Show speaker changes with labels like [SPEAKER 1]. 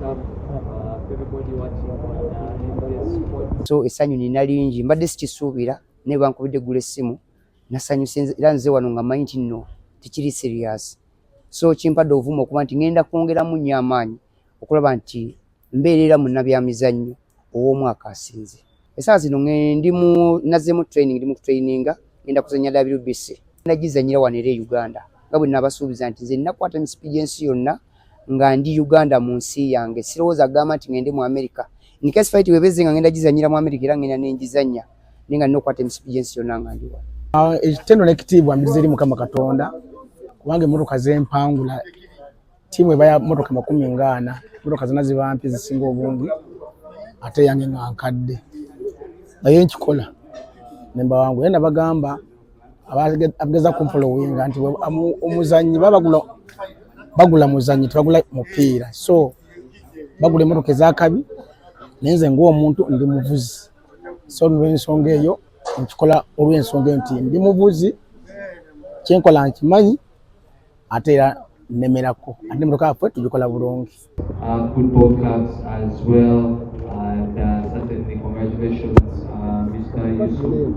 [SPEAKER 1] Cup for everybody watching on NBS Sport.
[SPEAKER 2] So essanyu nina lingi mbadde sikisuubira naye bankubidde eggula essimu nasanyuse era nze wano nga manyi nti nno tekiri serious. So kimpadde obuvumu okuba nti ngenda kwongeramu nnyo amaanyi okulaba nti mbeerera mu nnabyamizannyo ow'omwaka asinze. Essaawa zino nazzeemu training, ndi mu kutraininga ngenda kuzannya WBC. Nagizannyira wano era e Uganda nga bwe nabasuubiza nti nze nnakwata emisipi gy'ensi yonna nga ndi Uganda mu nsi yange. Sirowooza agamba nti ngende mu America. In case fight webeze nga ngenda gizannyira mu America era ngenda n'engizannya naye nga nina okukwata emisipi gy'ensi yonna nga ndi wano.
[SPEAKER 3] Ekitendo n'ekitiibwa mbiza eri Mukama Katonda kubanga emmotoka z'empangula ttiimu eba ya mmotoka 40, mmotoka zonna ziba mpi zisinga obungi ate yange nga nkadde. Naye nkikola ne mbawangu naye nabagamba abageza kumpolowinga nti omuzannyi bagula muzannyi tebagula mupiira. So bagula emmotoka ez'akabi naye nze ng'omuntu ndi muvuzi. So olw'ensonga eyo nkikola olw'ensonga eyo nti ndi muvuzi kyenkola nkimanyi ate era nnemerako ate emmotoka yaffe tugikola bulungi.
[SPEAKER 1] Football clubs as well, and certainly congratulations, Mr. Yusuf.